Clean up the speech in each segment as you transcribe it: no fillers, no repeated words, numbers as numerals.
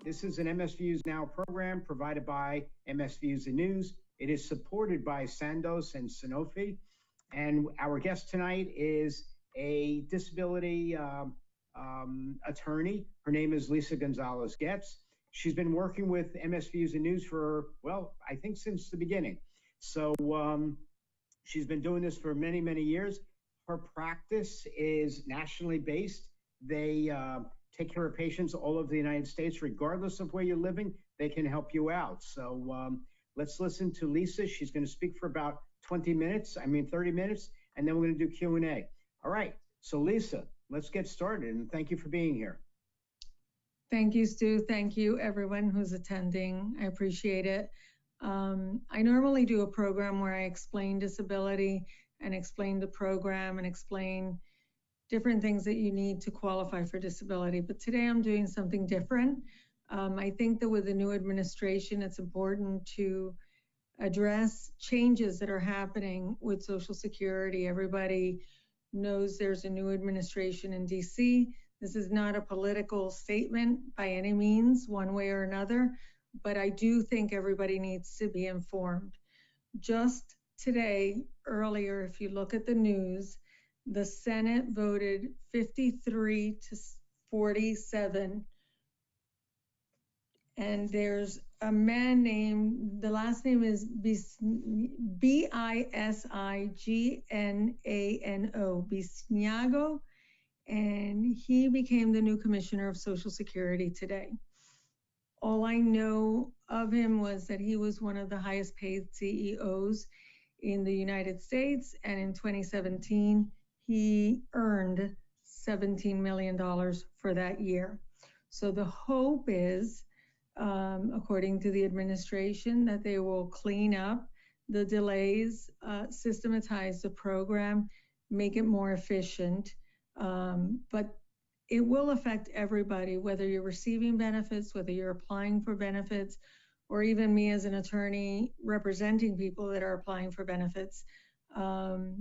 This is an MS Views Now program provided by MS Views and News. It is supported by Sandoz and Sanofi. And our guest tonight is a disability attorney. Her name is Lisa Gonzalez Goetz. She's been working with MS Views and News for, well, I think since the beginning. So she's been doing this for many, many years. Her practice is nationally based. They take care of patients all over the United States, regardless of where you're living. They can help you out. So let's listen to Lisa. She's going to speak for about 30 minutes, and then we're going to do Q&A. All right. So Lisa, let's get started, and thank you for being here. Thank you, Stu. Thank you, everyone who's attending. I appreciate it. I normally do a program where I explain disability and explain the program and explain different things that you need to qualify for disability. But today I'm doing something different. I think that with the new administration, it's important to address changes that are happening with Social Security. Everybody knows there's a new administration in DC. This is not a political statement by any means, one way or another, but I do think everybody needs to be informed. Just today, earlier, if you look at the news, the Senate voted 53 to 47. And there's a man named, the last name is Bisigano, Bisniago, and he became the new commissioner of Social Security today. All I know of him was that he was one of the highest paid CEOs in the United States, and in 2017, he earned $17 million for that year. So the hope is, according to the administration, that they will clean up the delays, systematize the program, make it more efficient. But it will affect everybody, whether you're receiving benefits, whether you're applying for benefits, or even me as an attorney representing people that are applying for benefits.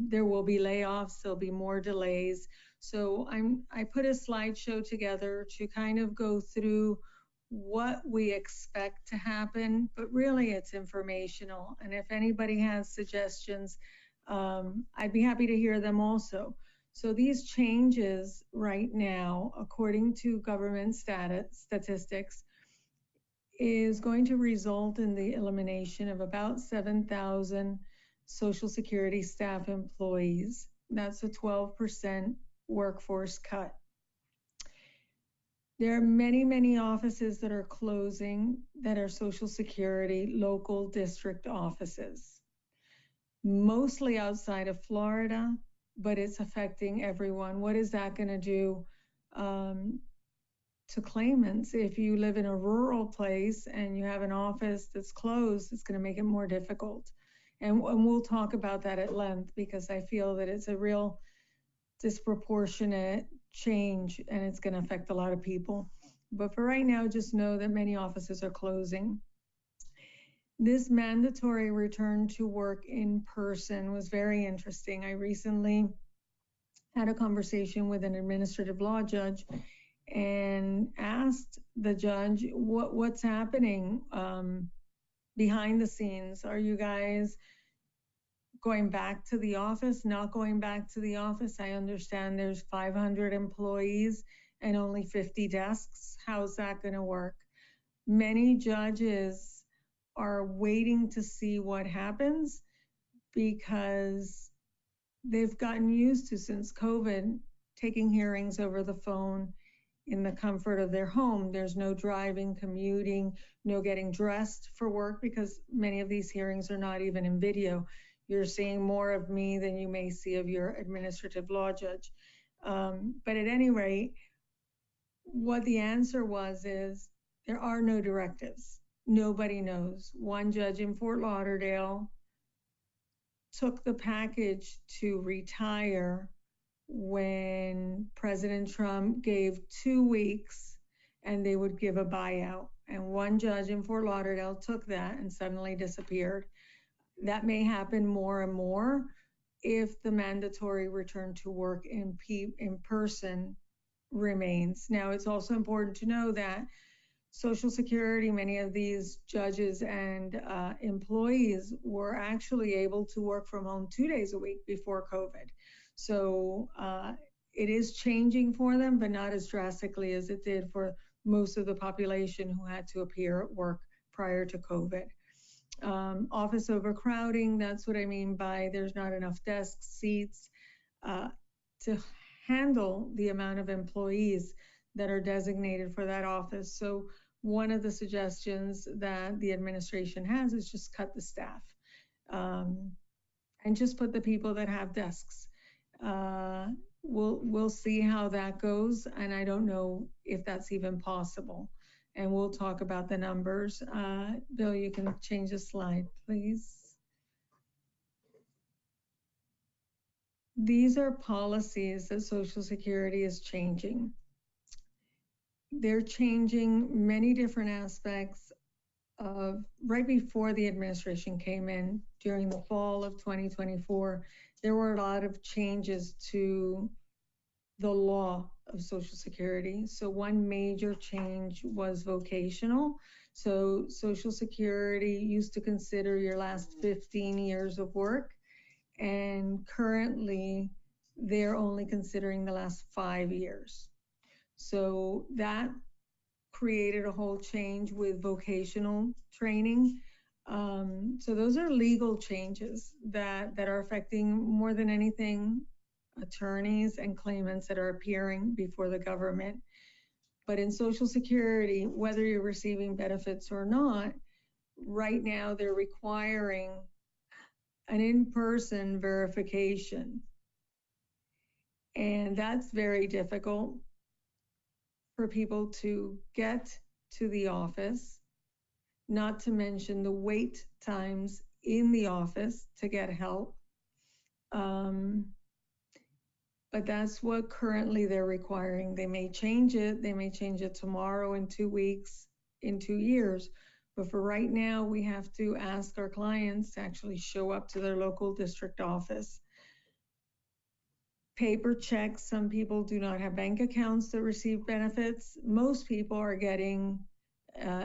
There will be layoffs, there'll be more delays. So I put a slideshow together to kind of go through what we expect to happen, but really it's informational. And if anybody has suggestions, I'd be happy to hear them also. So these changes right now, according to government statistics, is going to result in the elimination of about 7,000 Social Security staff employees. That's a 12% workforce cut. There are many, many offices that are closing that are Social Security local district offices, mostly outside of Florida, but it's affecting everyone. What is that going to do to claimants? If you live in a rural place and you have an office that's closed, it's going to make it more difficult. And we'll talk about that at length because I feel that it's a real disproportionate change and it's going to affect a lot of people. But for right now, just know that many offices are closing. This mandatory return to work in person was very interesting. I recently had a conversation with an administrative law judge and asked the judge what's happening behind the scenes. Are you guys going back to the office, not going back to the office? I understand there's 500 employees and only 50 desks. How's that going to work? Many judges are waiting to see what happens because they've gotten used to, since COVID, taking hearings over the phone in the comfort of their home. There's no driving, commuting, no getting dressed for work because many of these hearings are not even in video. You're seeing more of me than you may see of your administrative law judge. But at any rate, what the answer was is there are no directives. Nobody knows. One judge in Fort Lauderdale took the package to retire when President Trump gave 2 weeks and they would give a buyout. And one judge in Fort Lauderdale took that and suddenly disappeared. That may happen more and more if the mandatory return to work in person remains. Now, it's also important to know that Social Security, many of these judges and employees were actually able to work from home 2 days a week before COVID. So it is changing for them, but not as drastically as it did for most of the population who had to appear at work prior to COVID. Office overcrowding, that's what I mean by there's not enough desks, seats to handle the amount of employees that are designated for that office. So one of the suggestions that the administration has is just cut the staff and just put the people that have desks. We'll see how that goes, and I don't know if that's even possible. And we'll talk about the numbers. Bill, you can change the slide, please. These are policies that Social Security is changing. They're changing many different aspects of right before the administration came in during the fall of 2024. There were a lot of changes to the law of Social Security. So one major change was vocational. So Social Security used to consider your last 15 years of work, and currently they're only considering the last 5 years. So that created a whole change with vocational training. So those are legal changes that are affecting more than anything attorneys and claimants that are appearing before the government. But in Social Security, whether you're receiving benefits or not, right now they're requiring an in-person verification. And that's very difficult for people to get to the office, not to mention the wait times in the office to get help. But that's what currently they're requiring. They may change it. They may change it tomorrow, in 2 weeks, in 2 years. But for right now, we have to ask our clients to actually show up to their local district office. Paper checks, some people do not have bank accounts that receive benefits. Most people are getting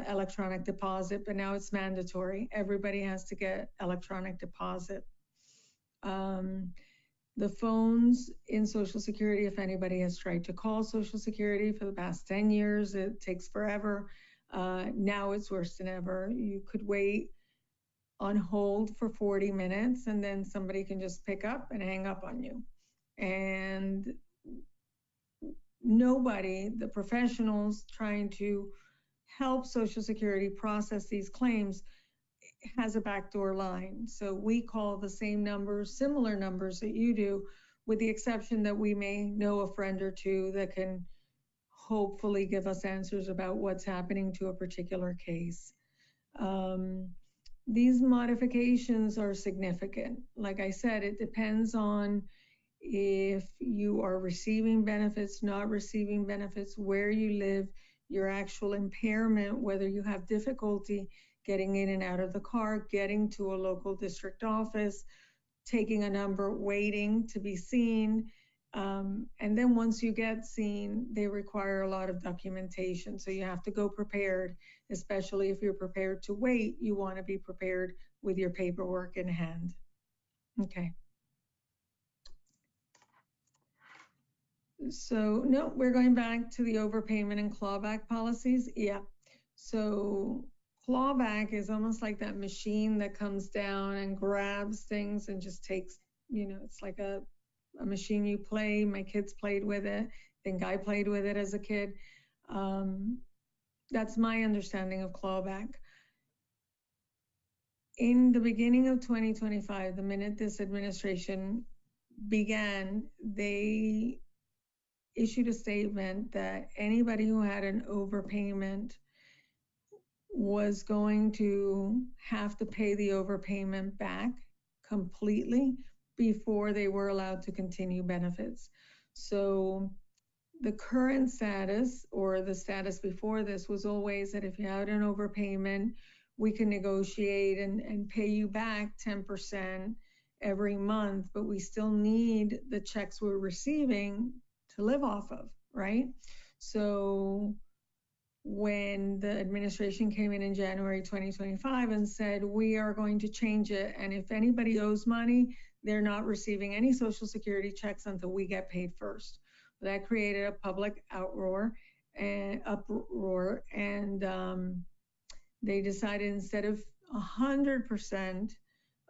electronic deposit, but now it's mandatory. Everybody has to get electronic deposit. The phones in Social Security, if anybody has tried to call Social Security for the past 10 years, it takes forever. Now it's worse than ever. You could wait on hold for 40 minutes and then somebody can just pick up and hang up on you. And nobody, the professionals trying to help Social Security process these claims, has a backdoor line. So we call the same numbers, similar numbers that you do, with the exception that we may know a friend or two that can hopefully give us answers about what's happening to a particular case. These modifications are significant. Like I said, it depends on if you are receiving benefits, not receiving benefits, where you live, your actual impairment, whether you have difficulty getting in and out of the car, getting to a local district office, taking a number, waiting to be seen. And then once you get seen, they require a lot of documentation. So you have to go prepared, especially if you're prepared to wait, you want to be prepared with your paperwork in hand. Okay. So no, we're going back to the overpayment and clawback policies. Yeah. So clawback is almost like that machine that comes down and grabs things and just takes, you know, it's like a machine you play. My kids played with it. I think I played with it as a kid. That's my understanding of clawback. In the beginning of 2025, the minute this administration began, they issued a statement that anybody who had an overpayment was going to have to pay the overpayment back completely before they were allowed to continue benefits. So the current status, or the status before this, was always that if you had an overpayment, we can negotiate and pay you back 10% every month, but we still need the checks we're receiving to live off of, right? So when the administration came in January 2025 and said, we are going to change it. And if anybody owes money, they're not receiving any Social Security checks until we get paid first. That created a public uproar, and they decided instead of 100%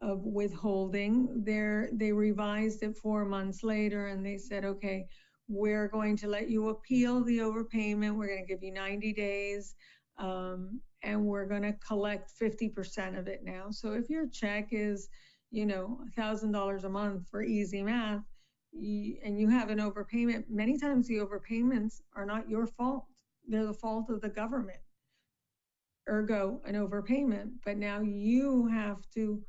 of withholding, they revised it 4 months later, and they said, okay, we're going to let you appeal the overpayment. We're going to give you 90 days, and we're going to collect 50% of it now. So if your check is, $1,000 a month for easy math, and you have an overpayment, many times the overpayments are not your fault. They're the fault of the government, ergo an overpayment. But now you have to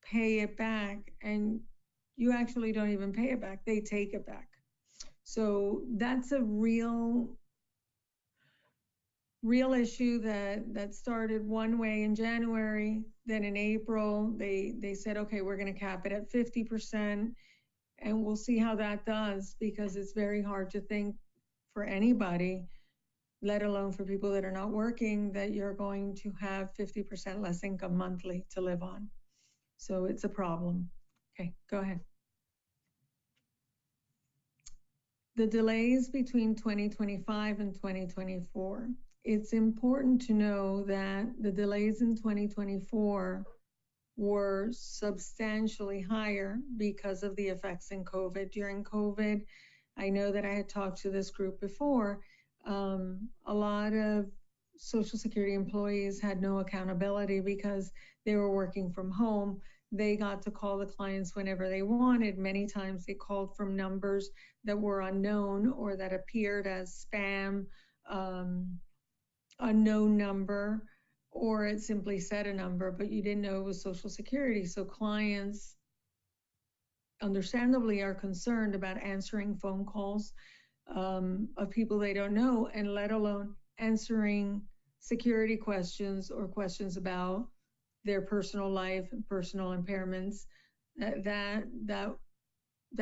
pay it back, and you actually don't even pay it back. They take it back. So that's a real issue that started one way in January. Then in April, they said, okay, we're going to cap it at 50%, and we'll see how that does, because it's very hard to think for anybody, let alone for people that are not working, that you're going to have 50% less income monthly to live on. So it's a problem. Okay, go ahead. The delays between 2025 and 2024. It's important to know that the delays in 2024 were substantially higher because of the effects in COVID. During COVID, I know that I had talked to this group before. A lot of Social Security employees had no accountability because they were working from home. They got to call the clients whenever they wanted. Many times they called from numbers that were unknown or that appeared as spam, unknown number, or it simply said a number, but you didn't know it was Social Security. So clients understandably are concerned about answering phone calls of people they don't know, and let alone answering security questions or questions about their personal life and personal impairments. That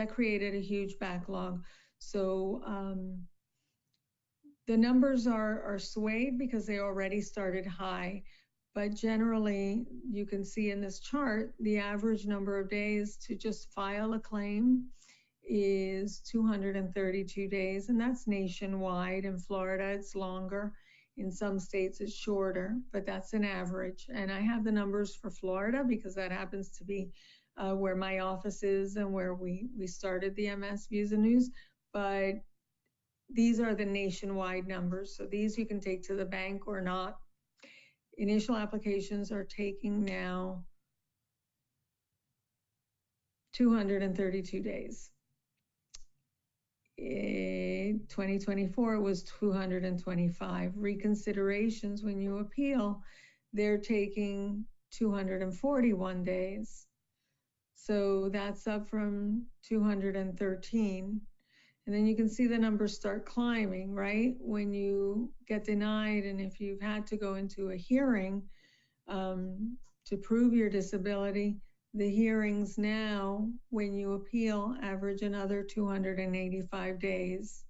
created a huge backlog. So the numbers are swayed because they already started high, but generally you can see in this chart, the average number of days to just file a claim is 232 days, and that's nationwide. In Florida, it's longer. In some states, it's shorter, but that's an average. And I have the numbers for Florida because that happens to be where my office is and where we started the MS Views and News. But these are the nationwide numbers. So these you can take to the bank or not. Initial applications are taking now 232 days. In 2024, it was 225. Reconsiderations, when you appeal, they're taking 241 days. So that's up from 213. And then you can see the numbers start climbing, right? When you get denied, and if you've had to go into a hearing to prove your disability, the hearings now, when you appeal, average another 285 days.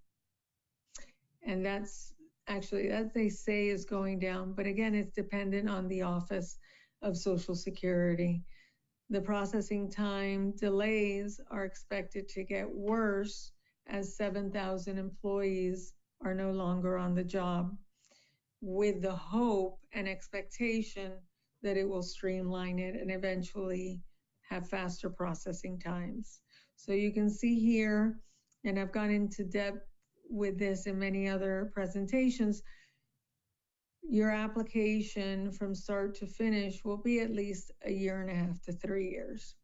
And that's actually, that they say is going down, but again, it's dependent on the Office of Social Security. The processing time delays are expected to get worse as 7,000 employees are no longer on the job, with the hope and expectation that it will streamline it and eventually have faster processing times. So you can see here, and I've gone into depth with this in many other presentations, your application from start to finish will be at least 1.5 to 3 years.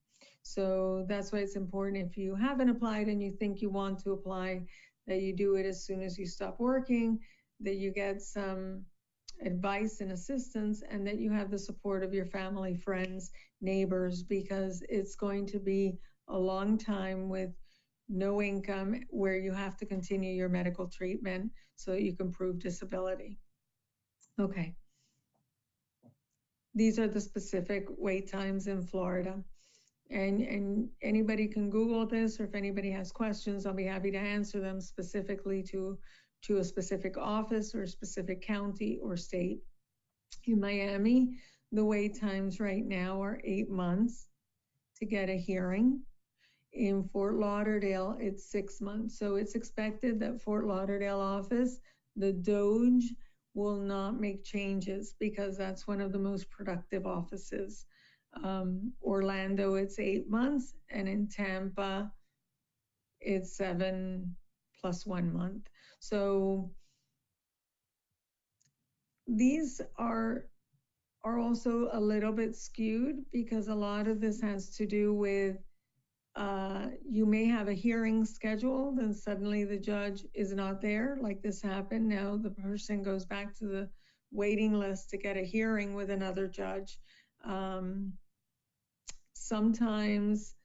So that's why it's important, if you haven't applied and you think you want to apply, that you do it as soon as you stop working, that you get some advice and assistance, and that you have the support of your family, friends, neighbors, because it's going to be a long time with no income where you have to continue your medical treatment so that you can prove disability. Okay. These are the specific wait times in Florida. And anybody can Google this, or if anybody has questions, I'll be happy to answer them specifically to to a specific office or a specific county or state. In Miami, the wait times right now are 8 months to get a hearing. In Fort Lauderdale, it's 6 months. So it's expected that Fort Lauderdale office, the Doge, will not make changes because that's one of the most productive offices. Orlando, it's 8 months, and in Tampa, it's 7 plus 1 month. So these are also a little bit skewed because a lot of this has to do with you may have a hearing scheduled and suddenly the judge is not there, like this happened. Now the person goes back to the waiting list to get a hearing with another judge. Sometimes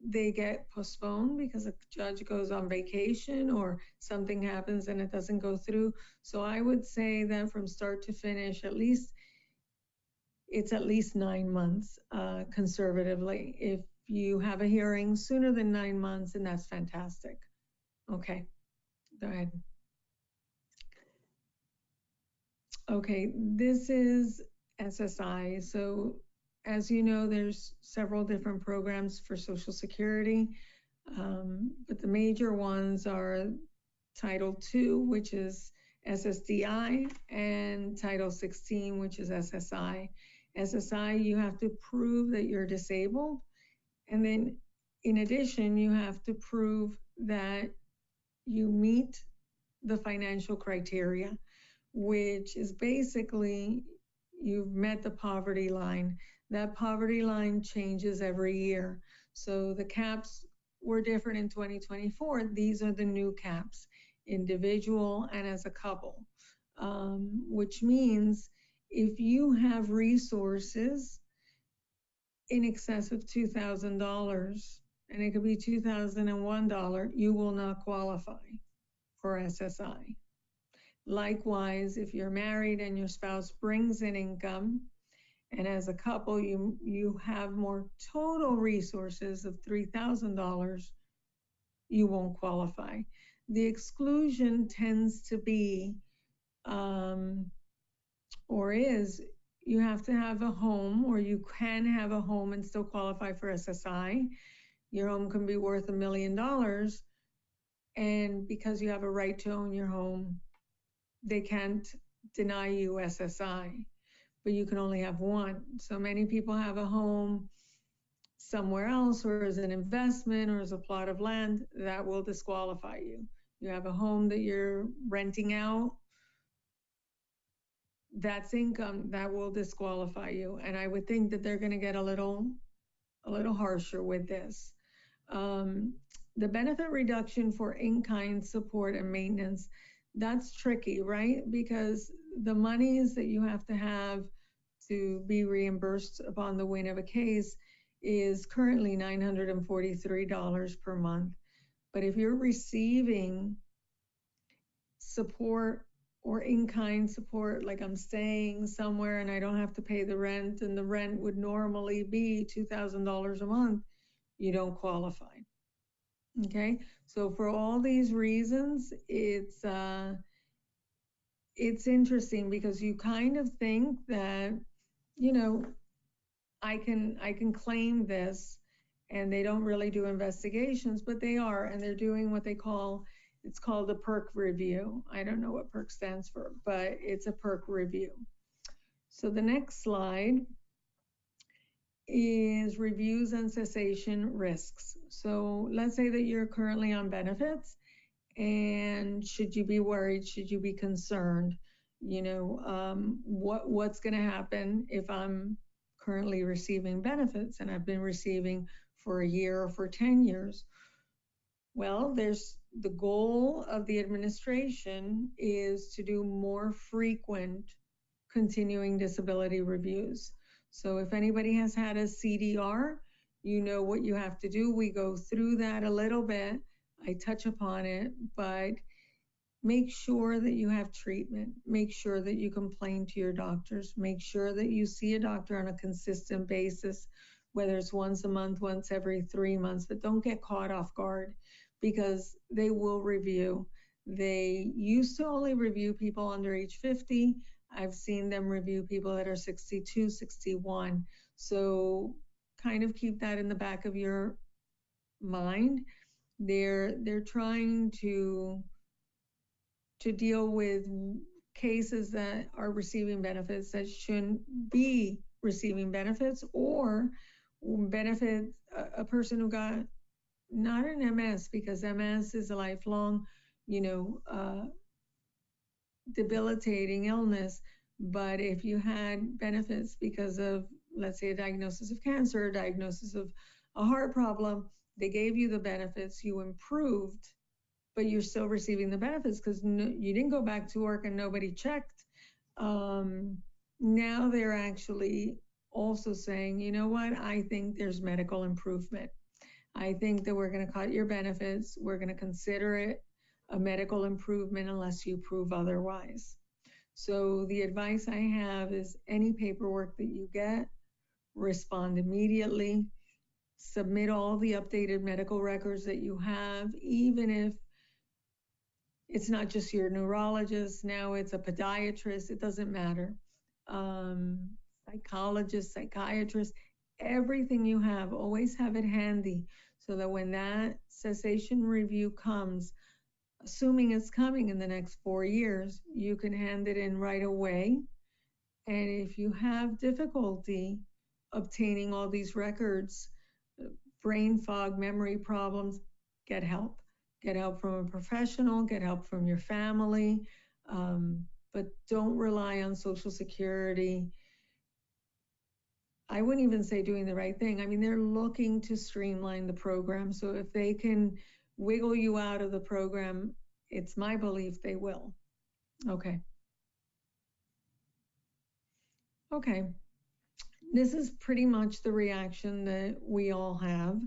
they get postponed because a judge goes on vacation or something happens and it doesn't go through. So I would say that from start to finish, it's at least 9 months conservatively. If you have a hearing sooner than 9 months, and that's fantastic. Okay, go ahead. Okay, this is SSI. So as you know, there's several different programs for Social Security, but the major ones are Title II, which is SSDI, and Title 16, which is SSI. SSI, you have to prove that you're disabled. And then in addition, you have to prove that you meet the financial criteria, which is basically you've met the poverty line. That poverty line changes every year. So the caps were different in 2024. These are the new caps, individual and as a couple, which means if you have resources in excess of $2,000, and it could be $2,001, you will not qualify for SSI. Likewise, if you're married and your spouse brings in income, and as a couple, you have more total resources of $3,000, you won't qualify. The exclusion tends to be, or is, you have to have a home, or you can have a home and still qualify for SSI. Your home can be worth $1 million, and because you have a right to own your home, they can't deny you SSI, but you can only have one. So many people have a home somewhere else, or as an investment, or as a plot of land, that will disqualify you. You have a home that you're renting out, that's income, that will disqualify you. And I would think that they're going to get a little harsher with this. The benefit reduction for in-kind support and maintenance, that's tricky, right? Because the monies that you have to be reimbursed upon the win of a case is currently $943 per month. But if you're receiving support or in-kind support, like I'm staying somewhere and I don't have to pay the rent, and the rent would normally be $2,000 a month, you don't qualify. Okay, so for all these reasons, it's interesting because you kind of think that, you know, I can claim this, and they don't really do investigations, but they are, and they're doing what they call, it's called a PERC review. I don't know what PERC stands for, but it's a PERC review. So the next slide is reviews and cessation risks. So let's say that you're currently on benefits, and should you be worried? Should you be concerned? You know, what's going to happen if I'm currently receiving benefits and I've been receiving for a year or for 10 years? Well, there's the goal of the administration is to do more frequent continuing disability reviews. So if anybody has had a CDR, you know what you have to do. We go through that a little bit. I touch upon it, but make sure that you have treatment. Make sure that you complain to your doctors. Make sure that you see a doctor on a consistent basis, whether it's once a month, once every 3 months, but don't get caught off guard, because they will review. They used to only review people under age 50. I've seen them review people that are 62, 61. So kind of keep that in the back of your mind. They're trying to deal with cases that are receiving benefits that shouldn't be receiving benefits, or benefits a person who got not an MS, because MS is a lifelong, debilitating illness. But if you had benefits because of, let's say, a diagnosis of cancer, a diagnosis of a heart problem, they gave you the benefits, you improved, but you're still receiving the benefits because you didn't go back to work and nobody checked. Now they're actually also saying, you know what, I think there's medical improvement. I think that we're going to cut your benefits. We're going to consider it a medical improvement unless you prove otherwise. So the advice I have is any paperwork that you get, respond immediately, submit all the updated medical records that you have, even if it's not just your neurologist, now it's a podiatrist, it doesn't matter. Psychologist, psychiatrist, everything you have, always have it handy so that when that cessation review comes, assuming it's coming in the next 4 years, you can hand it in right away. And if you have difficulty obtaining all these records, brain fog, memory problems, get help. Get help from a professional, get help from your family, but don't rely on Social Security. I wouldn't even say doing the right thing. I mean, they're looking to streamline the program. So if they can wiggle you out of the program, it's my belief they will. Okay. Okay. This is pretty much the reaction that we all have.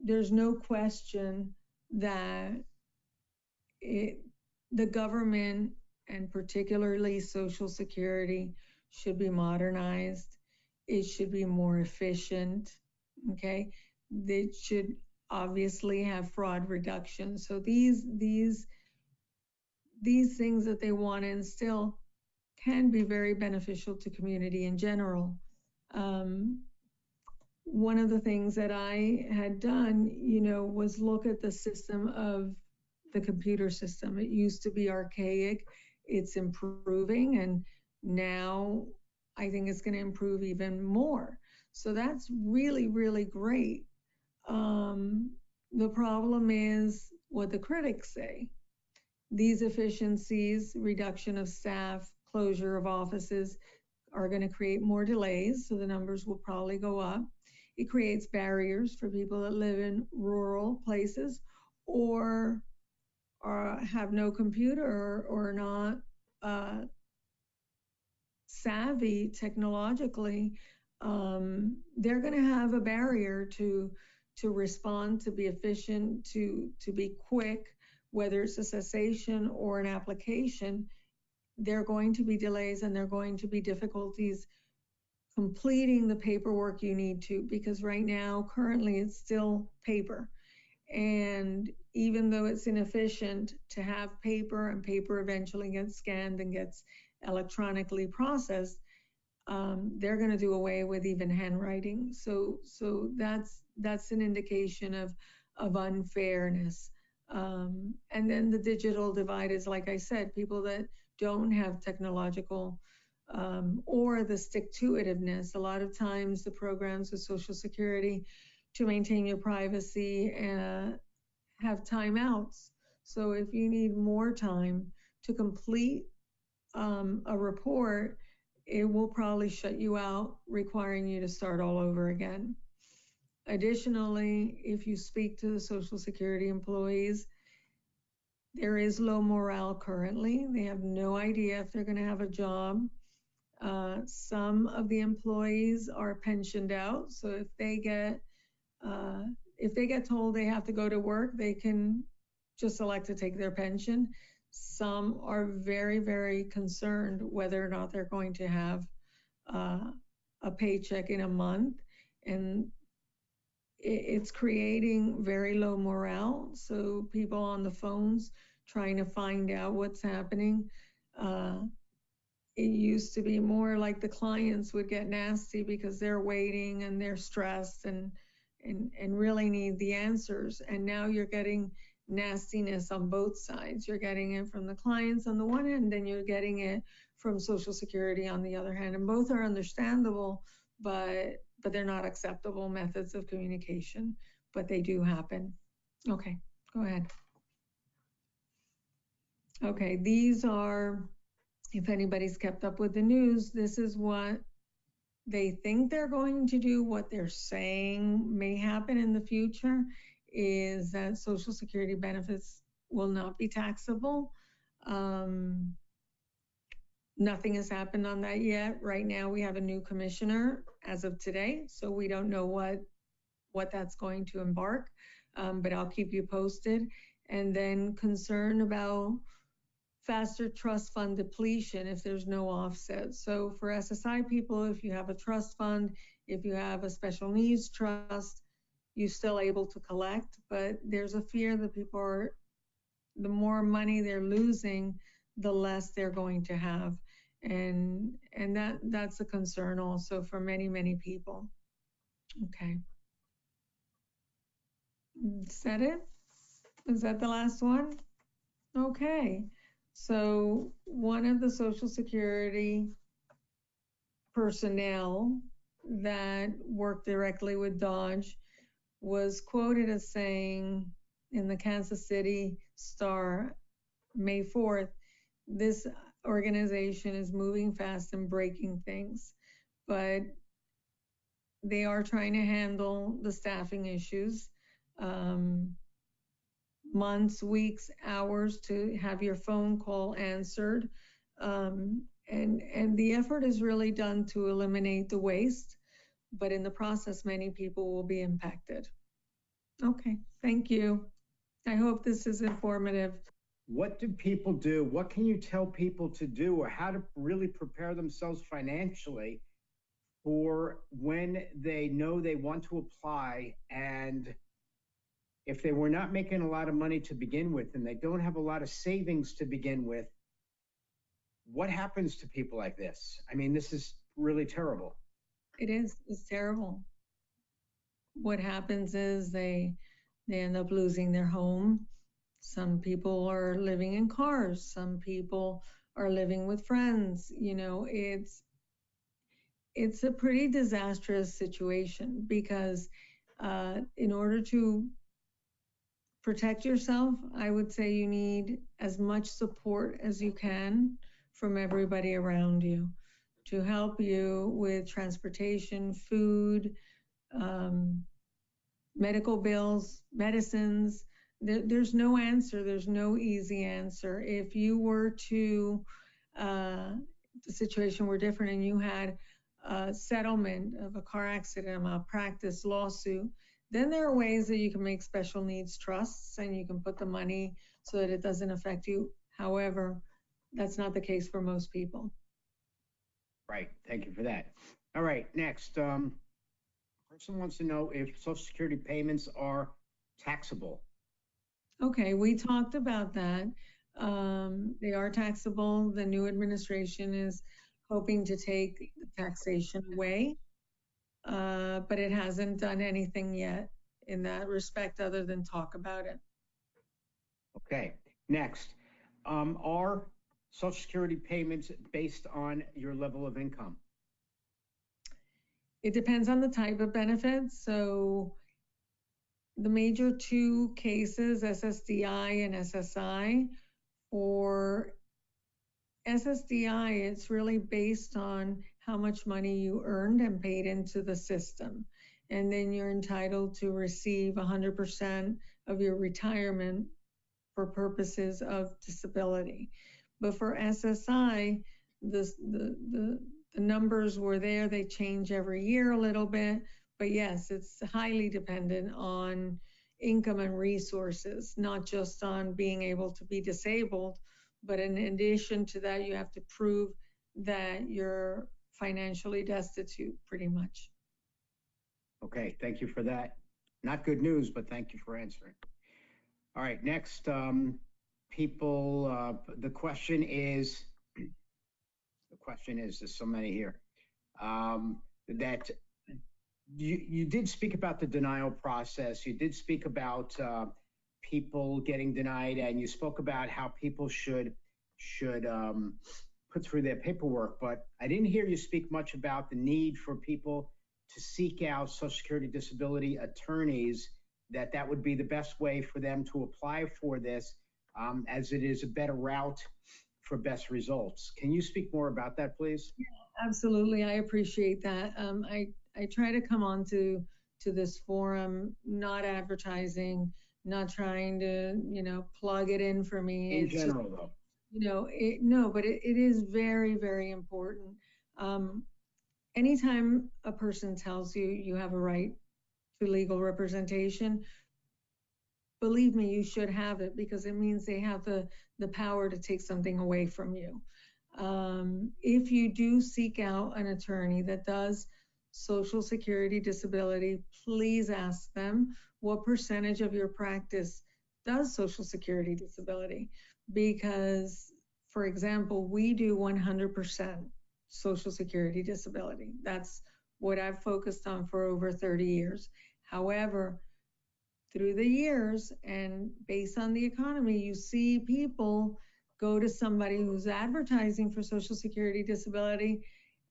There's no question that the government, and particularly Social Security, should be modernized. It should be more efficient, okay? They should obviously have fraud reduction. So these things that they want to instill can be very beneficial to community in general. One of the things that I had done, was look at the system of the computer system. It used to be archaic. It's improving, and now I think it's going to improve even more. So that's really, really great. The problem is what the critics say. These efficiencies, reduction of staff, closure of offices, are going to create more delays, so the numbers will probably go up. It creates barriers for people that live in rural places or have no computer or not savvy technologically. They're going to have a barrier to respond, to be efficient, to be quick, whether it's a cessation or an application. There are going to be delays and there are going to be difficulties completing the paperwork you need to, because right now, currently, it's still paper. And even though it's inefficient to have paper, and paper eventually gets scanned and gets electronically processed, they're going to do away with even handwriting. So that's an indication of unfairness. And then the digital divide is, like I said, people that don't have technological or the stick-to-itiveness. A lot of times the programs with Social Security to maintain your privacy have timeouts. So if you need more time to complete a report, it will probably shut you out, requiring you to start all over again. Additionally, if you speak to the Social Security employees, there is low morale currently. They have no idea if they're going to have a job. Some of the employees are pensioned out, so if they get told they have to go to work, they can just elect to take their pension. Some are very, very concerned whether or not they're going to have a paycheck in a month. And it's creating very low morale. So people on the phones trying to find out what's happening. It used to be more like the clients would get nasty because they're waiting and they're stressed and really need the answers. And now you're getting nastiness on both sides. You're getting it from the clients on the one hand, and you're getting it from Social Security on the other hand. And both are understandable, but they're not acceptable methods of communication, but they do happen. Okay, go ahead. Okay, these are, if anybody's kept up with the news, this is what they think they're going to do. What they're saying may happen in the future is that Social Security benefits will not be taxable. Nothing has happened on that yet. Right now, we have a new commissioner as of today, so we don't know what that's going to embark, but I'll keep you posted. And then concern about faster trust fund depletion if there's no offset. So for SSI people, if you have a trust fund, if you have a special needs trust, you're still able to collect, but there's a fear that people are, the more money they're losing, the less they're going to have. And that's a concern also for many, many people. Okay. Is that it? Is that the last one? Okay. So one of the Social Security personnel that worked directly with Dodge was quoted as saying in the Kansas City Star, May 4th, this organization is moving fast and breaking things, but they are trying to handle the staffing issues. Months, weeks, hours to have your phone call answered. And the effort is really done to eliminate the waste, but in the process, many people will be impacted. Okay, thank you. I hope this is informative. What do people do? What can you tell people to do, or how to really prepare themselves financially for when they know they want to apply, and if they were not making a lot of money to begin with and they don't have a lot of savings to begin with, what happens to people like this? I mean, this is really terrible. It is. It's terrible. What happens is they end up losing their home. Some people are living in cars. Some people are living with friends. You know, it's a pretty disastrous situation because in order to protect yourself, I would say you need as much support as you can from everybody around you to help you with transportation, food, medical bills, medicines. There's no answer. There's no easy answer. If you were to, the situation were different and you had a settlement of a car accident, a malpractice lawsuit, then there are ways that you can make special needs trusts and you can put the money so that it doesn't affect you. However, that's not the case for most people. Right. Thank you for that. All right. Next, person wants to know if Social Security payments are taxable. Okay, we talked about that. They are taxable. The new administration is hoping to take the taxation away, but it hasn't done anything yet in that respect other than talk about it. Okay, next, are Social Security payments based on your level of income? It depends on the type of benefits. So the major two cases, SSDI and SSI. For SSDI, it's really based on how much money you earned and paid into the system. And then you're entitled to receive 100% of your retirement for purposes of disability. But for SSI, the numbers were there. They change every year a little bit. But yes, it's highly dependent on income and resources, not just on being able to be disabled, but in addition to that, you have to prove that you're financially destitute, pretty much. Okay, thank you for that. Not good news, but thank you for answering. All right, next, the question is, there's so many here, that you did speak about the denial process. You did speak about people getting denied, and you spoke about how people should put through their paperwork, but I didn't hear you speak much about the need for people to seek out Social Security disability attorneys, that would be the best way for them to apply for this, as it is a better route for best results. Can you speak more about that, please? Yeah, absolutely. I appreciate that. I try to come on to this forum, not advertising, not trying to, plug it in for me. In general, though. No, but it is very, very important. Anytime a person tells you you have a right to legal representation, believe me, you should have it, because it means they have the power to take something away from you. If you do seek out an attorney that does Social Security disability, please ask them what percentage of your practice does Social Security disability. Because, for example, we do 100% Social Security disability. That's what I've focused on for over 30 years. However, through the years and based on the economy, you see people go to somebody who's advertising for Social Security disability,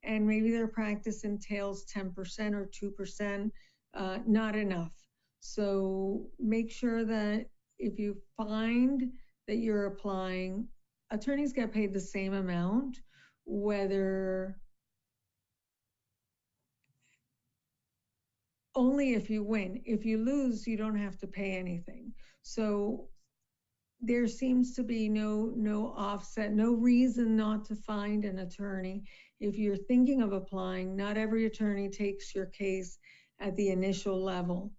and maybe their practice entails 10% or 2%, not enough. So make sure that if you find that you're applying, attorneys get paid the same amount, whether only if you win. If you lose, you don't have to pay anything. So there seems to be no offset, no reason not to find an attorney. If you're thinking of applying, not every attorney takes your case at the initial level.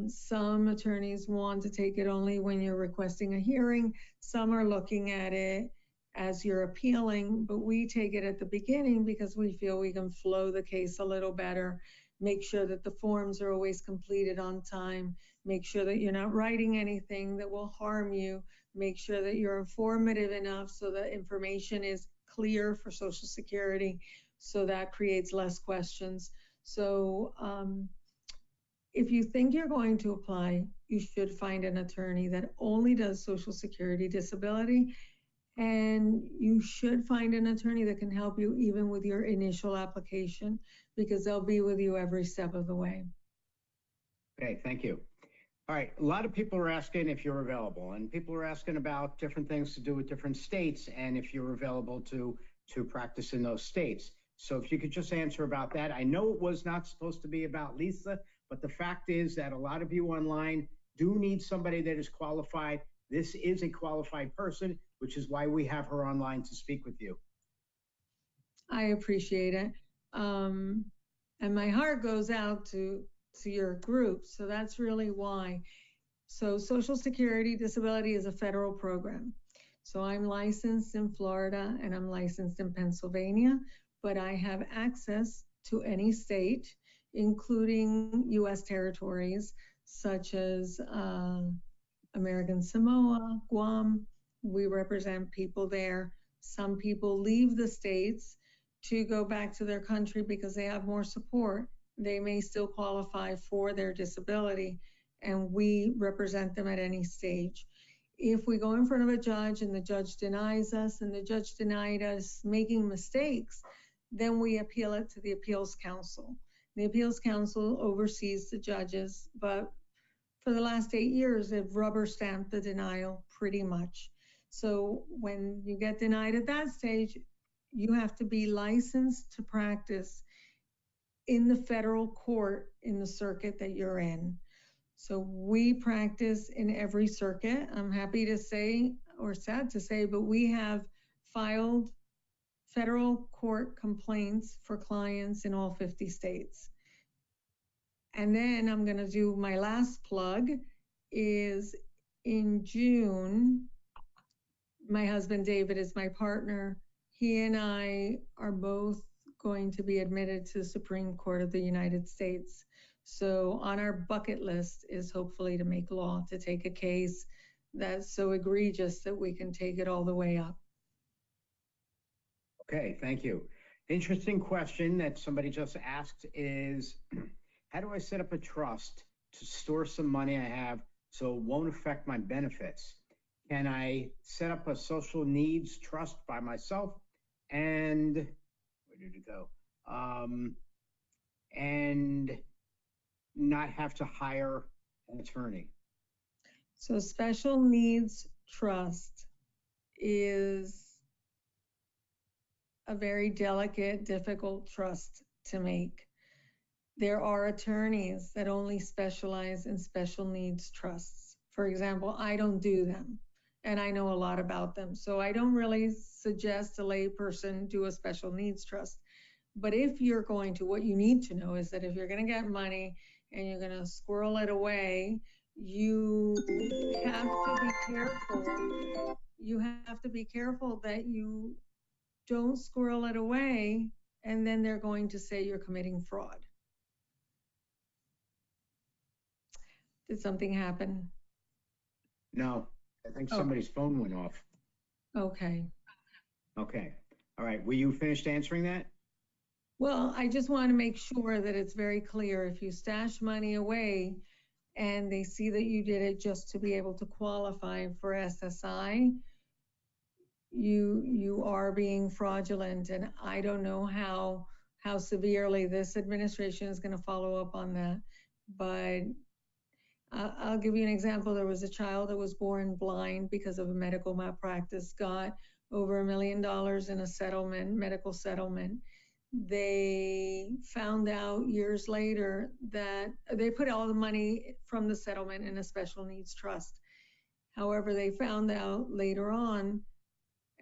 Some attorneys want to take it only when you're requesting a hearing. Some are looking at it as you're appealing, but we take it at the beginning because we feel we can flow the case a little better, make sure that the forms are always completed on time, make sure that you're not writing anything that will harm you, make sure that you're informative enough so that information is clear for Social Security, so that creates less questions. So if you think you're going to apply, you should find an attorney that only does Social Security disability, and you should find an attorney that can help you even with your initial application, because they'll be with you every step of the way. Okay, thank you. All right, a lot of people are asking if you're available, and people are asking about different things to do with different states and if you're available to practice in those states. So if you could just answer about that. I know it was not supposed to be about Lisa, but the fact is that a lot of you online do need somebody that is qualified. This is a qualified person, which is why we have her online to speak with you. I appreciate it. And my heart goes out to your group. So that's really why. So Social Security disability is a federal program. So I'm licensed in Florida and I'm licensed in Pennsylvania, but I have access to any state, including U.S. territories such as American Samoa, Guam. We represent people there. Some people leave the states to go back to their country because they have more support. They may still qualify for their disability, and we represent them at any stage. If we go in front of a judge and the judge denies us and the judge denied us making mistakes, then we appeal it to the Appeals Council. The Appeals Council oversees the judges, but for the last 8 years, they've rubber stamped the denial pretty much. So when you get denied at that stage, you have to be licensed to practice in the federal court in the circuit that you're in. So we practice in every circuit. I'm happy to say, or sad to say, but we have filed federal court complaints for clients in all 50 states. And then I'm going to do my last plug is in June, my husband David is my partner. He and I are both going to be admitted to the Supreme Court of the United States. So on our bucket list is hopefully to make law, to take a case that's so egregious that we can take it all the way up. Okay, thank you. Interesting question that somebody just asked is, how do I set up a trust to store some money I have so it won't affect my benefits? Can I set up a social needs trust by myself? And where did it go? And not have to hire an attorney? So special needs trust is a very delicate, difficult trust to make. There are attorneys that only specialize in special needs trusts. For example, I don't do them, and I know a lot about them. So I don't really suggest a layperson do a special needs trust. But if you're going to, what you need to know is that if you're going to get money and you're going to squirrel it away, you have to be careful. You have to be careful that you don't squirrel it away, and then they're going to say you're committing fraud. Did something happen? No, I think somebody's phone went off. Okay. Okay. All right. Were you finished answering that? Well, I just want to make sure that it's very clear. If you stash money away and they see that you did it just to be able to qualify for SSI, you are being fraudulent. And I don't know how severely this administration is going to follow up on that. But I'll give you an example. There was a child that was born blind because of a medical malpractice, got over $1 million in a settlement, medical settlement. They found out years later that they put all the money from the settlement in a special needs trust. However, they found out later on,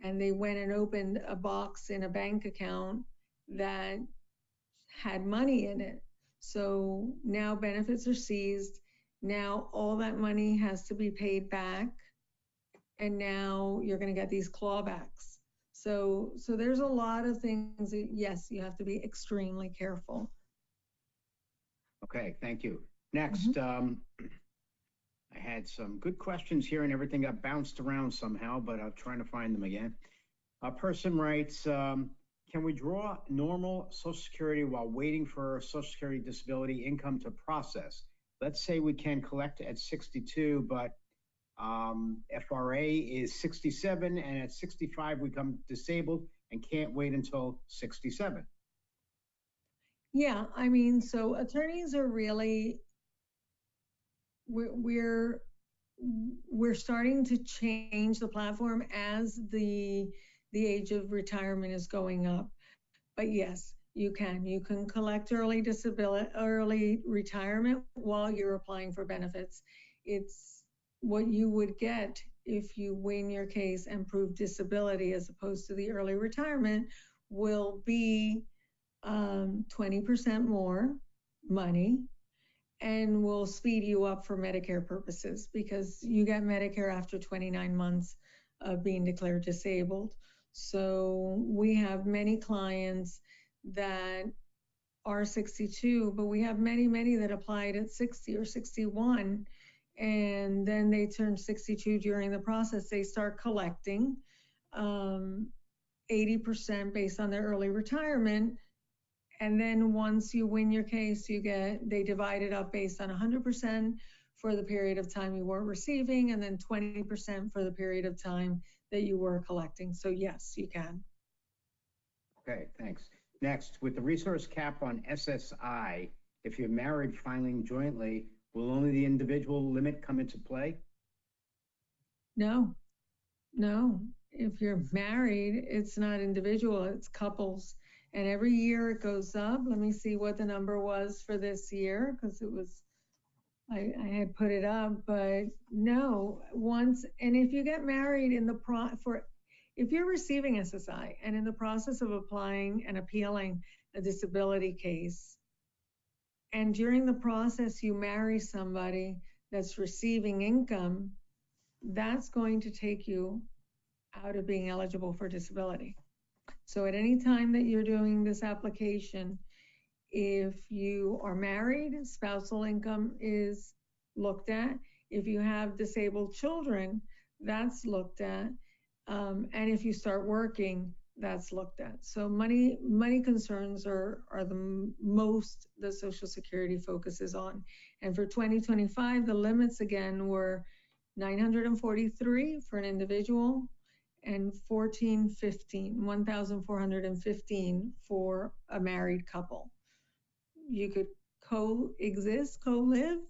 and they went and opened a box in a bank account that had money in it. So now benefits are seized. Now all that money has to be paid back. And now you're going to get these clawbacks. So there's a lot of things that, yes, you have to be extremely careful. Okay, thank you. Next, I had some good questions here and everything got bounced around somehow, but I'm trying to find them again. A person writes, can we draw normal Social Security while waiting for Social Security disability income to process? Let's say we can collect at 62, but FRA is 67, and at 65 we become disabled and can't wait until 67. Yeah, I mean, so attorneys are really, we're starting to change the platform as the age of retirement is going up. But yes, you can collect early retirement while you're applying for benefits. It's what you would get if you win your case and prove disability, as opposed to the early retirement, will be 20% more money and will speed you up for Medicare purposes, because you get Medicare after 29 months of being declared disabled. So we have many clients that are 62, but we have many that applied at 60 or 61, and then they turn 62 during the process. They start collecting 80% based on their early retirement. And then once you win your case, they divide it up based on 100% for the period of time you weren't receiving, and then 20% for the period of time that you were collecting. So yes, you can. Okay, thanks. Next, with the resource cap on SSI, if you're married filing jointly, will only the individual limit come into play? No. If you're married, it's not individual, it's couples. And every year it goes up. Let me see what the number was for this year, because it was, I had put it up, but no, once, and if you get married if you're receiving SSI and in the process of applying and appealing a disability case, and during the process you marry somebody that's receiving income, that's going to take you out of being eligible for disability. So at any time that you're doing this application, If you are married, spousal income is looked at. If you have disabled children, that's looked at. And if you start working, that's looked at. So money concerns are the most that Social Security focuses on. And for 2025, the limits again were 943 for an individual and 1,415 for a married couple. You could coexist, co-live,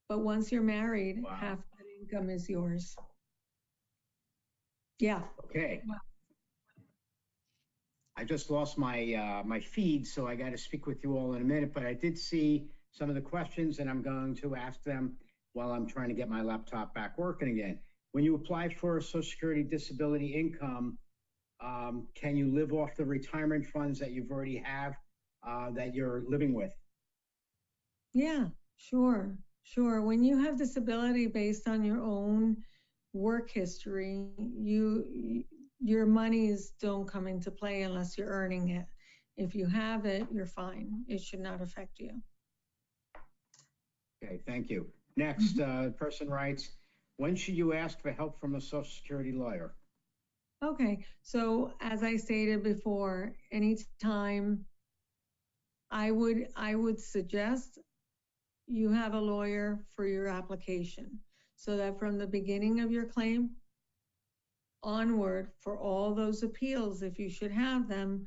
but once you're married, Wow. half that income is yours. Yeah. Okay. Wow. I just lost my my feed, so I got to speak with you all in a minute, but I did see some of the questions and I'm going to ask them while I'm trying to get my laptop back working again. When you apply for Social Security disability income, can you live off the retirement funds that you've already have that you're living with? Yeah, sure. When you have disability based on your own work history, your monies don't come into play unless you're earning it. If you have it, you're fine. It should not affect you. Okay, thank you. Next, person writes, when should you ask for help from a Social Security lawyer? Okay, so as I stated before, anytime I would suggest you have a lawyer for your application so that from the beginning of your claim onward for all those appeals, if you should have them,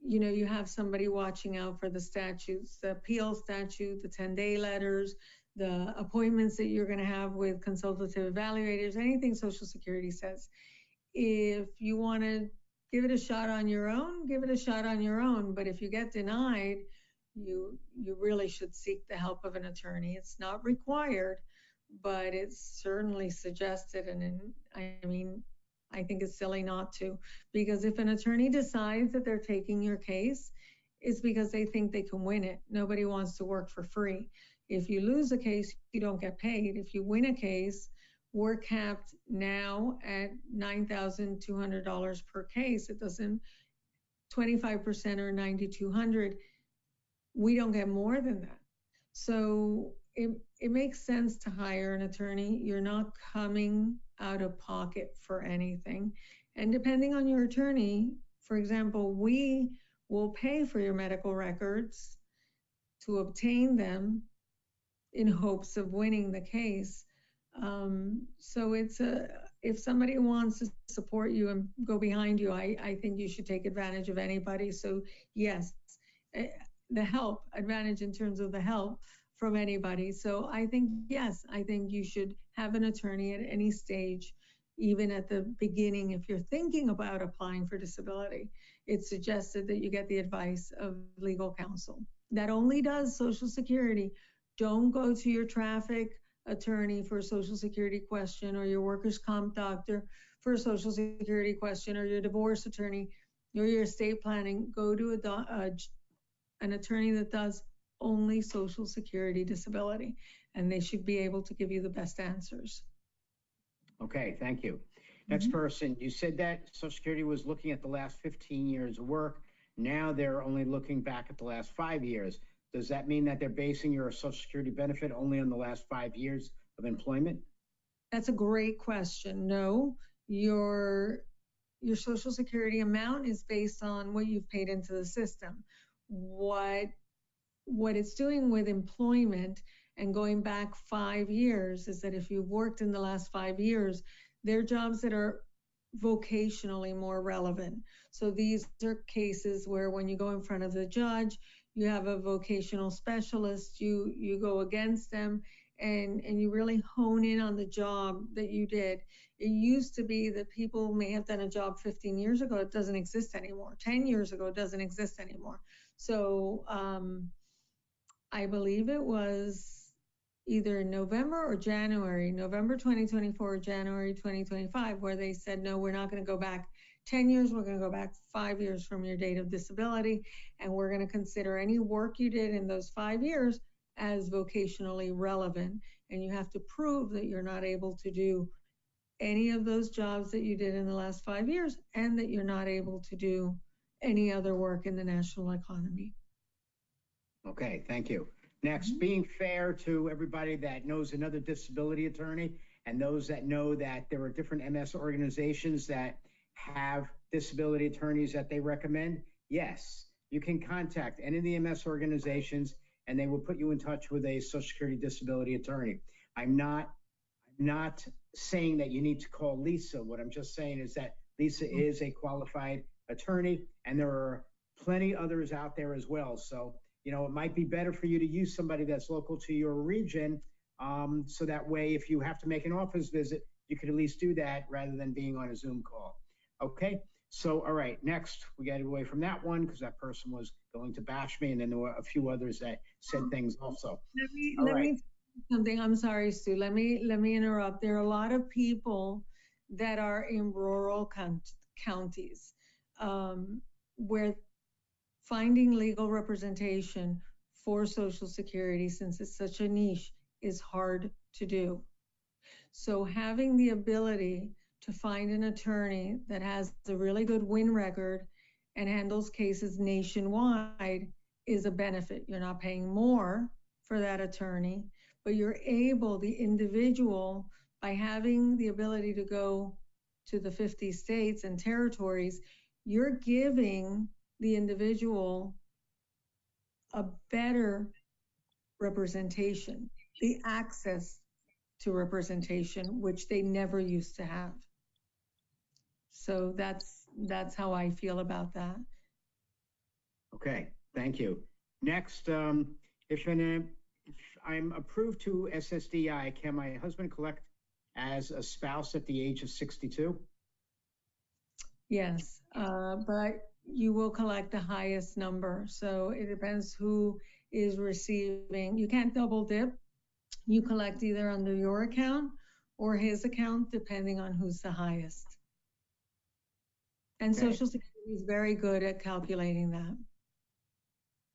you know, you have somebody watching out for the statutes, the appeal statute, the 10-day letters, the appointments that you're going to have with consultative evaluators, anything Social Security says. If you want to give it a shot on your own, give it a shot on your own. But if you get denied, you really should seek the help of an attorney. It's not required, but it's certainly suggested. And I mean, I think it's silly not to, because if an attorney decides that they're taking your case, it's because they think they can win it. Nobody wants to work for free. If you lose a case, you don't get paid. If you win a case, we're capped now at $9,200 per case. It doesn't, 25% or $9,200. We don't get more than that. So it makes sense to hire an attorney. You're not coming out of pocket for anything. And depending on your attorney, for example, we will pay for your medical records to obtain them in hopes of winning the case. So if somebody wants to support you and go behind you, I think you should take advantage of anybody. So yes, the help, advantage in terms of the help from anybody. So I think, yes, I think you should have an attorney at any stage, even at the beginning. If you're thinking about applying for disability, it's suggested that you get the advice of legal counsel. That only does Social Security. Don't go to your traffic attorney for a Social Security question, or your workers' comp doctor for a Social Security question, or your divorce attorney, or your estate planning. Go to an attorney that does only Social Security disability, and they should be able to give you the best answers. Okay, thank you. Next person, you said that Social Security was looking at the last 15 years of work. Now they're only looking back at the last 5 years. Does that mean that they're basing your Social Security benefit only on the last 5 years of employment? That's a great question. No, your Social Security amount is based on what you've paid into the system. What it's doing with employment and going back 5 years is that if you've worked in the last 5 years, they're jobs that are vocationally more relevant. So these are cases where when you go in front of the judge, you have a vocational specialist, you go against them, and you really hone in on the job that you did. It used to be that people may have done a job 15 years ago. It doesn't exist anymore. 10 years ago, it doesn't exist anymore. So I believe it was either November or January, November 2024 or January 2025, where they said, no, we're not going to go back 10 years. We're going to go back 5 years from your date of disability. And we're going to consider any work you did in those 5 years as vocationally relevant. And you have to prove that you're not able to do any of those jobs that you did in the last 5 years, and that you're not able to do any other work in the national economy. Okay, thank you. Next, being fair to everybody that knows another disability attorney and those that know that there are different MS organizations that have disability attorneys that they recommend. Yes, you can contact any of the MS organizations and they will put you in touch with a Social Security disability attorney. I'm not saying that you need to call Lisa. What I'm just saying is that Lisa is a qualified attorney and there are plenty others out there as well. So, you know, it might be better for you to use somebody that's local to your region. So that way, if you have to make an office visit, you could at least do that rather than being on a Zoom call. Okay. So, all right, next we got away from that one because that person was going to bash me, and then there were a few others that said things also. Let me something. I'm sorry, Stu. Let me interrupt. There are a lot of people that are in rural counties where finding legal representation for Social Security, since it's such a niche, is hard to do. So having the ability to find an attorney that has a really good win record and handles cases nationwide is a benefit. You're not paying more for that attorney, but you're able, the individual, by having the ability to go to the 50 states and territories, you're giving the individual a better representation, the access to representation, which they never used to have. So that's how I feel about that. Okay, thank you. Next, if I'm approved to SSDI, can my husband collect as a spouse at the age of 62? Yes, but you will collect the highest number. So it depends who is receiving. You can't double dip. You collect either under your account or his account, depending on who's the highest. And Okay. Social Security is very good at calculating that.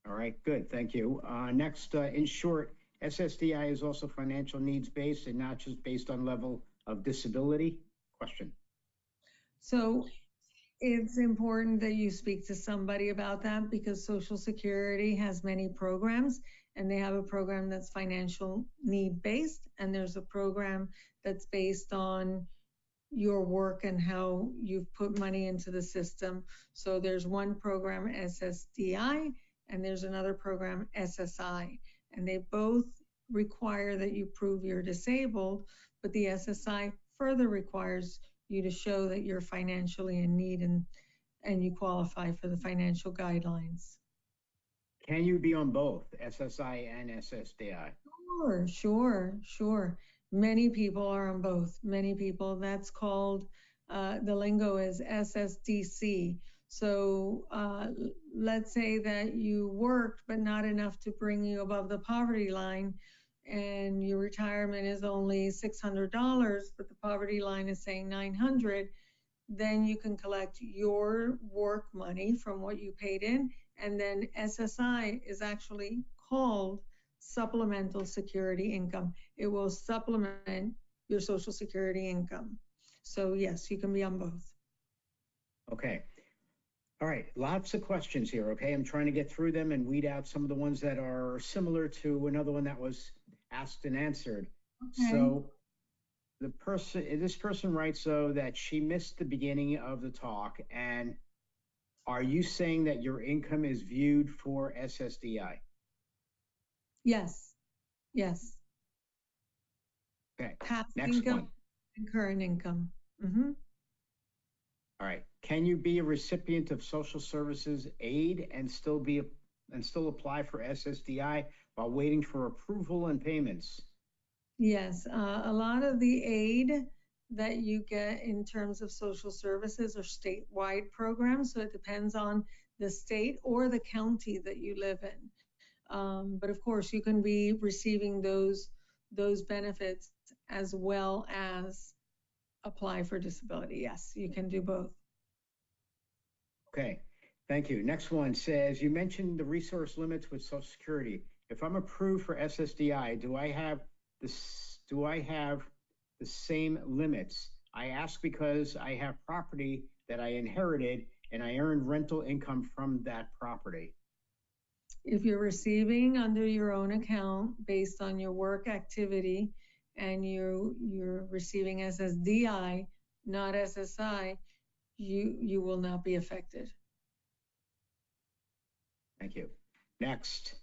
All right, good, thank you. Next, in short, SSDI is also financial needs based and not just based on level of disability? Question. So it's important that you speak to somebody about that because Social Security has many programs and they have a program that's financial need based and there's a program that's based on your work and how you've put money into the system. So there's one program, SSDI, and there's another program, SSI, and they both require that you prove you're disabled, but the SSI further requires you to show that you're financially in need and you qualify for the financial guidelines. Can you be on both SSI and SSDI? Sure. Many people are on both. Many people, that's called, the lingo is SSDC. So let's say that you worked, but not enough to bring you above the poverty line and your retirement is only $600, but the poverty line is saying 900, then you can collect your work money from what you paid in. And then SSI is actually called Supplemental Security Income. It will supplement your Social Security income. So yes, you can be on both. Okay. All right, lots of questions here, okay? I'm trying to get through them and weed out some of the ones that are similar to another one that was asked and answered. Okay. So this person writes though that she missed the beginning of the talk, and are you saying that your income is viewed for SSDI? Yes. Okay, past next income one. And current income. All right, can you be a recipient of social services aid and still apply for SSDI while waiting for approval and payments? Yes, a lot of the aid that you get in terms of social services are statewide programs, so it depends on the state or the county that you live in. But of course, you can be receiving those benefits as well as apply for disability. Yes, you can do both. Okay, thank you. Next one says, you mentioned the resource limits with Social Security. If I'm approved for SSDI, do I have the same limits? I ask because I have property that I inherited and I earned rental income from that property. If you're receiving under your own account based on your work activity and you're receiving SSDI, not SSI, you will not be affected. Thank you. Next.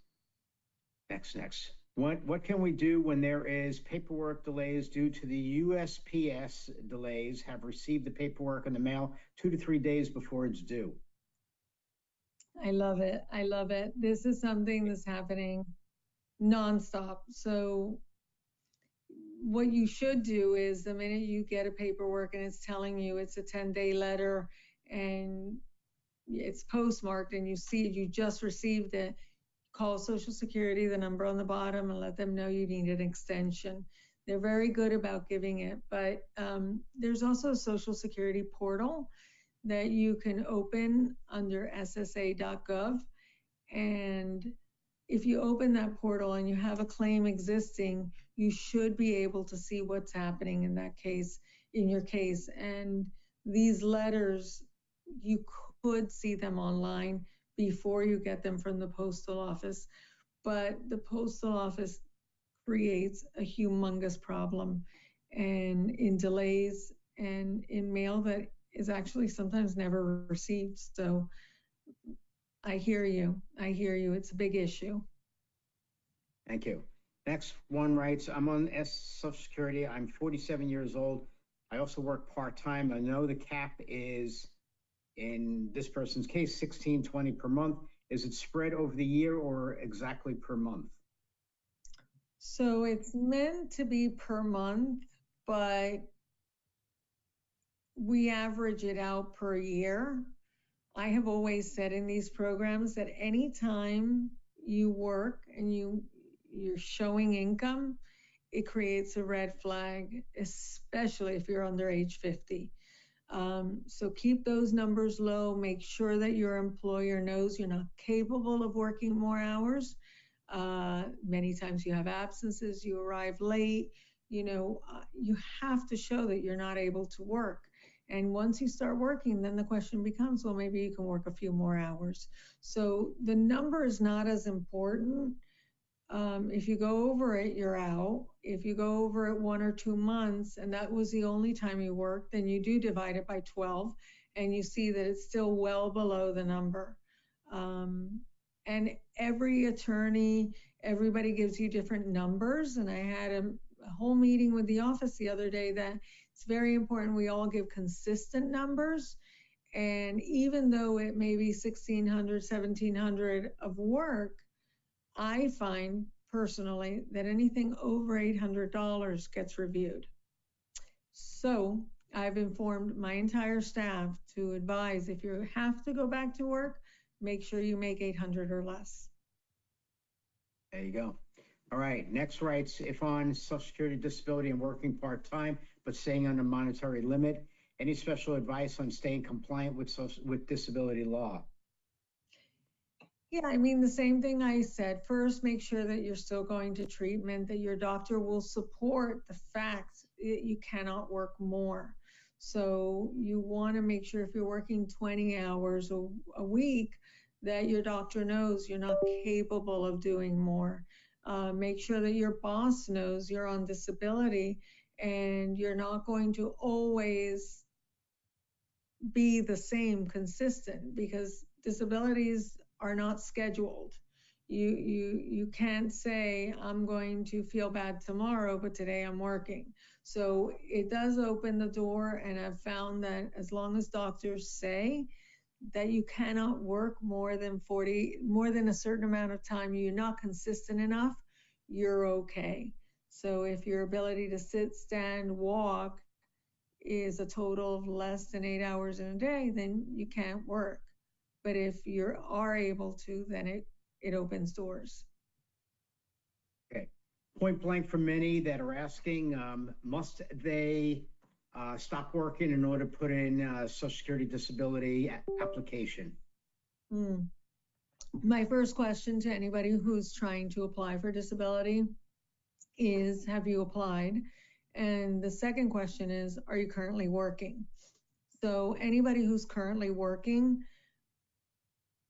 What can we do when there is paperwork delays due to the USPS delays, have received the paperwork in the mail 2 to 3 days before it's due? I love it. I love it. This is something that's happening nonstop. So what you should do is the minute you get a paperwork and it's telling you it's a 10-day letter and it's postmarked and you see you just received it, call Social Security, the number on the bottom, and let them know you need an extension. They're very good about giving it, but there's also a Social Security portal that you can open under SSA.gov. And if you open that portal and you have a claim existing, you should be able to see what's happening in that case, in your case. And these letters, you could see them online before you get them from the postal office. But the postal office creates a humongous problem and in delays and in mail that is actually sometimes never received. So I hear you. I hear you. It's a big issue. Thank you. Next one writes, I'm on Social Security. I'm 47 years old. I also work part-time. I know the cap is, in this person's case, $16.20 per month. Is it spread over the year or exactly per month? So it's meant to be per month, but we average it out per year. I have always said in these programs that anytime you work and you're showing income, it creates a red flag, especially if you're under age 50. So keep those numbers low. Make sure that your employer knows you're not capable of working more hours. Many times you have absences, you arrive late, you have to show that you're not able to work. And once you start working, then the question becomes, well, maybe you can work a few more hours. So the number is not as important. If you go over it, you're out. If you go over it 1 or 2 months, and that was the only time you worked, then you do divide it by 12, and you see that it's still well below the number. And every attorney, everybody gives you different numbers. And I had a whole meeting with the office the other day that it's very important we all give consistent numbers. And even though it may be $1,600, $1,700 of work, I find personally that anything over $800 gets reviewed. So I've informed my entire staff to advise if you have to go back to work, make sure you make $800 or less. There you go. All right, next writes, if on Social Security disability and working part-time, but staying under monetary limit, any special advice on staying compliant with disability law? Yeah, I mean, the same thing I said. First, make sure that you're still going to treatment, that your doctor will support the fact that you cannot work more. So you want to make sure if you're working 20 hours a week, that your doctor knows you're not capable of doing more. Make sure that your boss knows you're on disability and you're not going to always be the same consistent, because disabilities are not scheduled. You can't say, I'm going to feel bad tomorrow, but today I'm working. So it does open the door, and I've found that as long as doctors say that you cannot work more than a certain amount of time, you're not consistent enough, you're okay. So if your ability to sit, stand, walk is a total of less than 8 hours in a day, then you can't work. But if you are able to, then it opens doors. Okay. Point blank for many that are asking, must they stop working in order to put in Social Security disability application? My first question to anybody who's trying to apply for disability is, have you applied? And the second question is, are you currently working? So anybody who's currently working,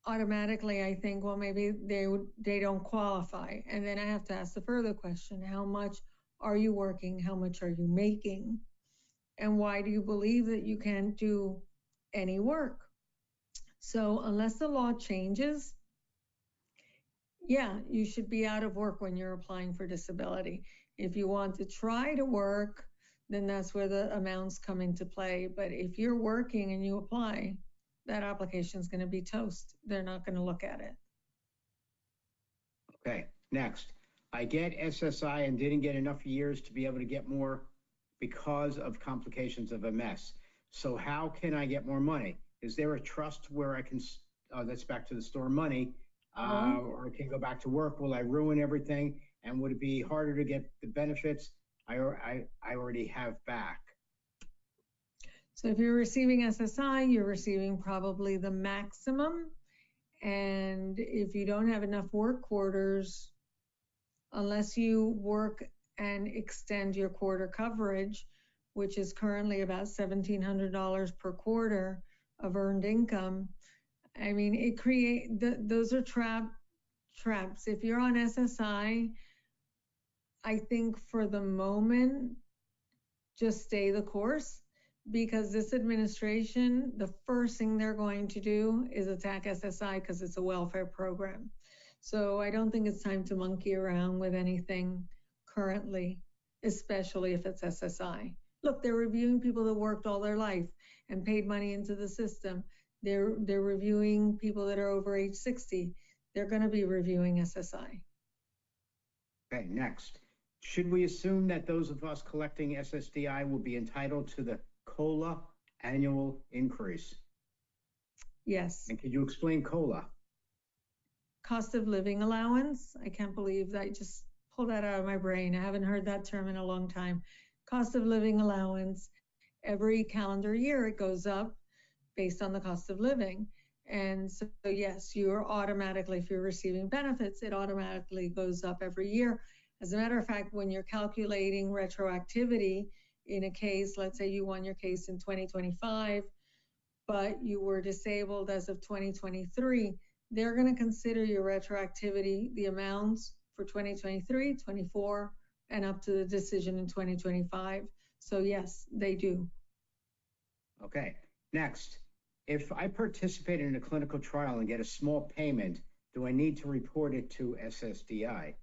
automatically I think, well, maybe they don't qualify. And then I have to ask the further question, how much are you working? How much are you making? And why do you believe that you can't do any work? So unless the law changes, yeah, you should be out of work when you're applying for disability. If you want to try to work, then that's where the amounts come into play. But if you're working and you apply, that application is going to be toast. They're not going to look at it. Okay, next. I get SSI and didn't get enough years to be able to get more because of complications of MS. So how can I get more money? Is there a trust where I can, that's back to the store money, or I can go back to work? Will I ruin everything? And would it be harder to get the benefits I already have back? So if you're receiving SSI, you're receiving probably the maximum. And if you don't have enough work quarters, unless you work and extend your quarter coverage, which is currently about $1,700 per quarter of earned income, I mean, those are traps. If you're on SSI, I think for the moment, just stay the course, because this administration, the first thing they're going to do is attack SSI because it's a welfare program. So I don't think it's time to monkey around with anything currently, especially if it's SSI. Look, they're reviewing people that worked all their life and paid money into the system. They're reviewing people that are over age 60. They're going to be reviewing SSI. Okay, next. Should we assume that those of us collecting SSDI will be entitled to the COLA annual increase? Yes. And could you explain COLA? Cost of living allowance. I can't believe that I just pulled that out of my brain. I haven't heard that term in a long time. Cost of living allowance. Every calendar year it goes up based on the cost of living. And so yes, you're automatically, if you're receiving benefits, it automatically goes up every year. As a matter of fact, when you're calculating retroactivity in a case, let's say you won your case in 2025, but you were disabled as of 2023, they're going to consider your retroactivity, the amounts for 2023, 24, and up to the decision in 2025. So yes, they do. Okay, next. If I participate in a clinical trial and get a small payment, do I need to report it to SSDI?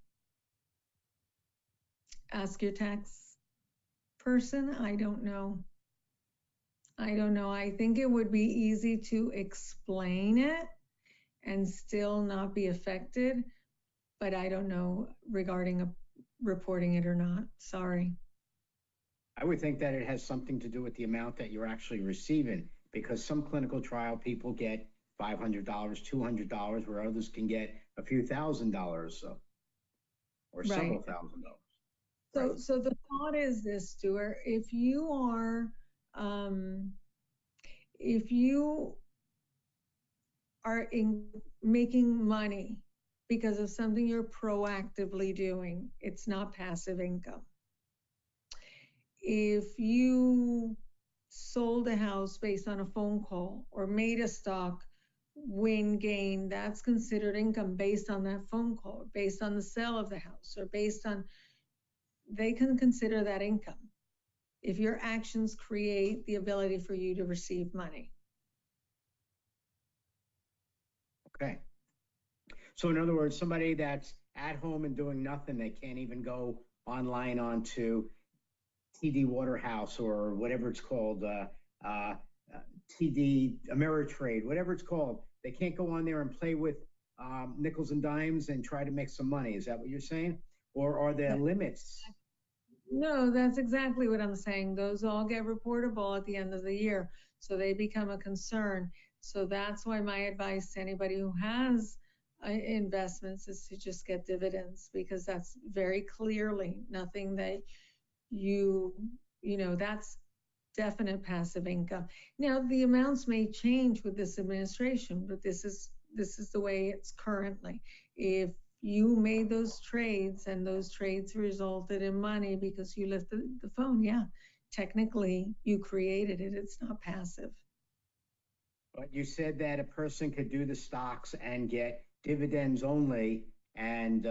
Ask your tax person. I don't know. I think it would be easy to explain it and still not be affected, but I don't know regarding reporting it or not. Sorry. I would think that it has something to do with the amount that you're actually receiving, because some clinical trial people get $500, $200, where others can get a few $1,000s, so, or several $1,000s. So the thought is this, Stuart, if you are making money because of something you're proactively doing, it's not passive income. If you sold a house based on a phone call or made a stock win gain, that's considered income based on that phone call, based on the sale of the house, or based on, they can consider that income if your actions create the ability for you to receive money. Okay. So in other words, somebody that's at home and doing nothing, they can't even go online onto TD Waterhouse or whatever it's called, TD Ameritrade, whatever it's called. They can't go on there and play with nickels and dimes and try to make some money. Is that what you're saying? Or are there limits? No, that's exactly what I'm saying. Those all get reportable at the end of the year, so they become a concern. So that's why my advice to anybody who has investments is to just get dividends, because that's very clearly nothing that you know, that's definite passive income. Now, the amounts may change with this administration, but this is the way it's currently. If you made those trades and those trades resulted in money because you lifted the phone, yeah, technically you created it. It's not passive. But you said that a person could do the stocks and get dividends only and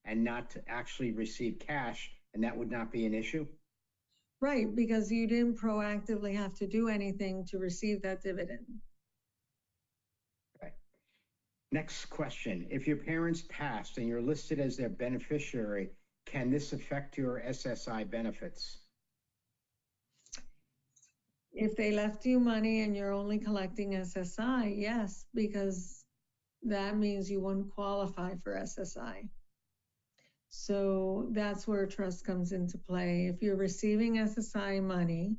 not to actually receive cash, and that would not be an issue? Right, because you didn't proactively have to do anything to receive that dividend. Okay. Next question. If your parents passed and you're listed as their beneficiary, can this affect your SSI benefits? If they left you money and you're only collecting SSI, yes, because that means you wouldn't qualify for SSI. So that's where trust comes into play. If you're receiving SSI money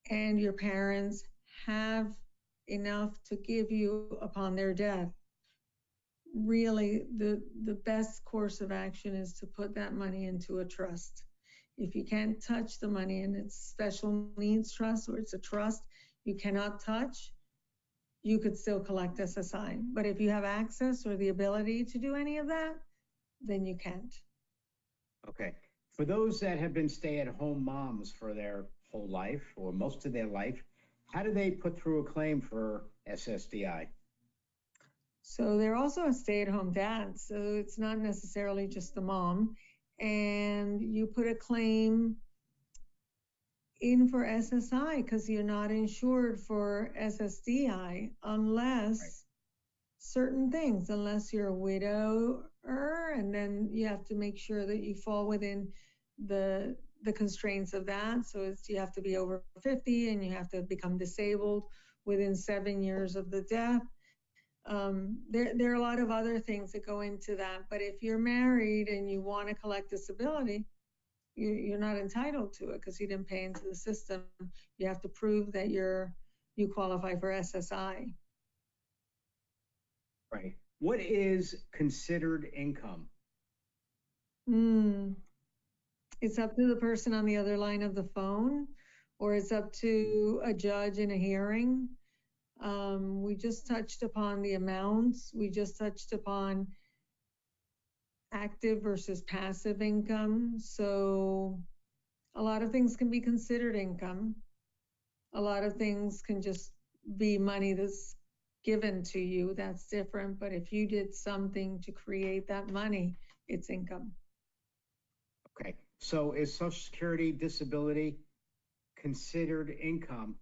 and your parents have enough to give you upon their death, really the best course of action is to put that money into a trust. If you can't touch the money and it's special needs trust or it's a trust you cannot touch, you could still collect SSI. But if you have access or the ability to do any of that, then you can't. Okay. For those that have been stay-at-home moms for their whole life or most of their life, how do they put through a claim for SSDI? So they're also a stay-at-home dad, so it's not necessarily just the mom. And you put a claim in for SSI because you're not insured for SSDI unless certain things, unless you're a widower, and then you have to make sure that you fall within the constraints of that. So it's, you have to be over 50 and you have to become disabled within 7 years of the death. There are a lot of other things that go into that, but if you're married and you want to collect disability, you're not entitled to it because you didn't pay into the system. You have to prove that you qualify for SSI. Right. What is considered income? It's up to the person on the other line of the phone, or it's up to a judge in a hearing. We just touched upon the amounts. We just touched upon active versus passive income. So a lot of things can be considered income. A lot of things can just be money that's given to you. That's different. But if you did something to create that money, it's income. Okay. So is Social Security disability considered income?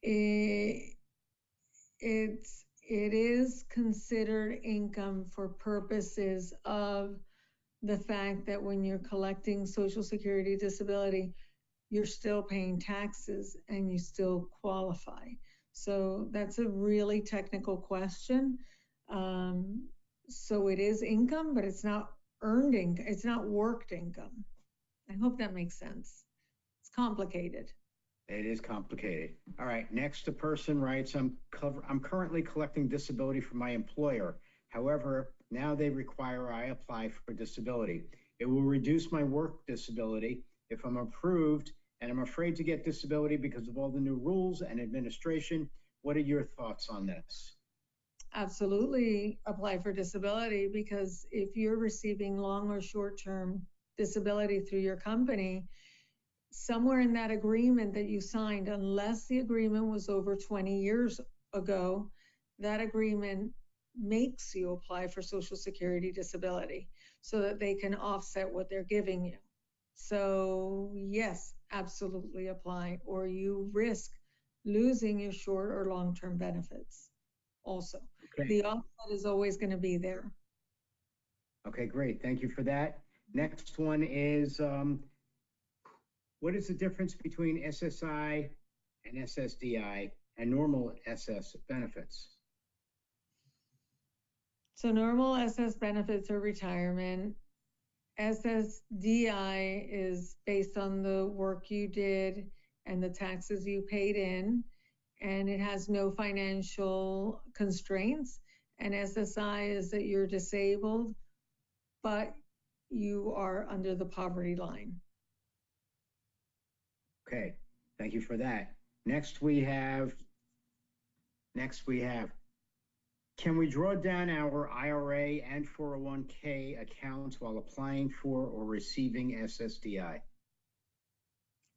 It is considered income for purposes of the fact that when you're collecting Social Security disability, you're still paying taxes and you still qualify. So that's a really technical question. So it is income, but it's not earned income. It's not worked income. I hope that makes sense. It's complicated. It is complicated. All right. Next, a person writes, I'm currently collecting disability from my employer. However, now they require I apply for disability. It will reduce my work disability if I'm approved, and I'm afraid to get disability because of all the new rules and administration. What are your thoughts on this? Absolutely apply for disability, because if you're receiving long or short-term disability through your company, somewhere in that agreement that you signed, unless the agreement was over 20 years ago, that agreement makes you apply for Social Security disability so that they can offset what they're giving you. So yes, absolutely apply, or you risk losing your short or long-term benefits also. Okay. The offset is always going to be there. Okay, great. Thank you for that. Next one is, what is the difference between SSI and SSDI and normal SS benefits? So normal SS benefits are retirement. SSDI is based on the work you did and the taxes you paid in, and it has no financial constraints. And SSI is that you're disabled, but you are under the poverty line. Okay, thank you for that. Next we have, can we draw down our IRA and 401k accounts while applying for or receiving SSDI?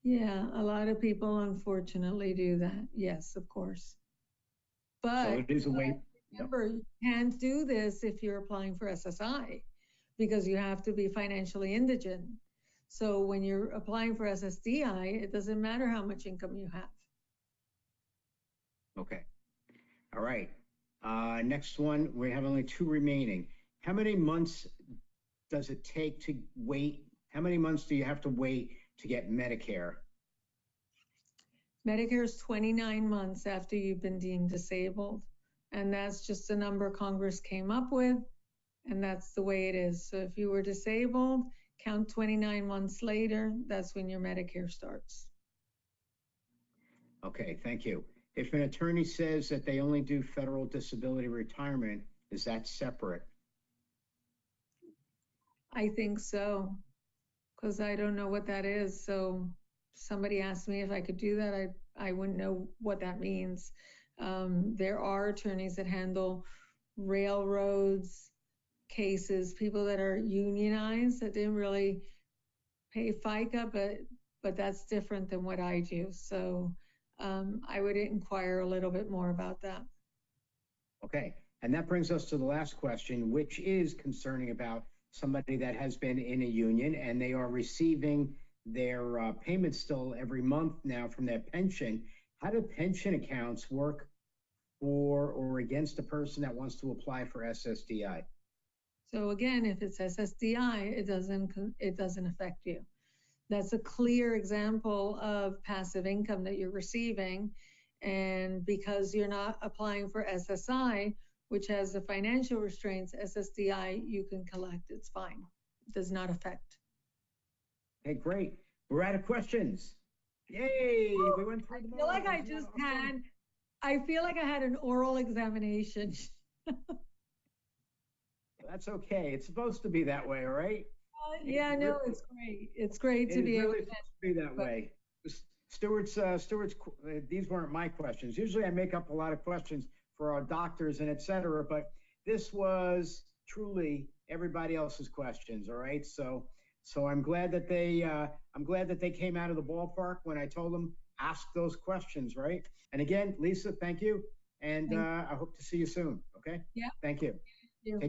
Yeah, a lot of people unfortunately do that. Yes, of course. So But it is a way. Yep. remember, you can't do this if you're applying for SSI because you have to be financially indigent. So when you're applying for SSDI, it doesn't matter how much income you have. Okay. All right. Next one, we have only two remaining. How many months does it take to wait? How many months do you have to wait to get Medicare? Medicare is 29 months after you've been deemed disabled. And that's just a number Congress came up with. And that's the way it is. So if you were disabled, count 29 months later, that's when your Medicare starts. Okay, thank you. If an attorney says that they only do federal disability retirement, is that separate? I think so, because I don't know what that is. So somebody asked me if I could do that. I wouldn't know what that means. There are attorneys that handle railroads cases, people that are unionized that didn't really pay FICA, but that's different than what I do. So I would inquire a little bit more about that. Okay, and that brings us to the last question, which is concerning about somebody that has been in a union and they are receiving their payments still every month now from their pension. How do pension accounts work for or against a person that wants to apply for SSDI? So again, if it's SSDI, it doesn't affect you. That's a clear example of passive income that you're receiving. And because you're not applying for SSI, which has the financial restraints, SSDI, you can collect. It's fine. It does not affect. Okay, great. We're out of questions. Yay! We went through them all. I feel like I had an oral examination. That's okay. It's supposed to be that way, all right? Yeah, no, it's great. It's great to be able to be that way. Stewart's, these weren't my questions. Usually I make up a lot of questions for our doctors and et cetera, but this was truly everybody else's questions, all right? So I'm glad that they came out of the ballpark when I told them ask those questions, right? And again, Lisa, thank you. And I hope to see you soon, okay? Yeah. Thank you. Thank you.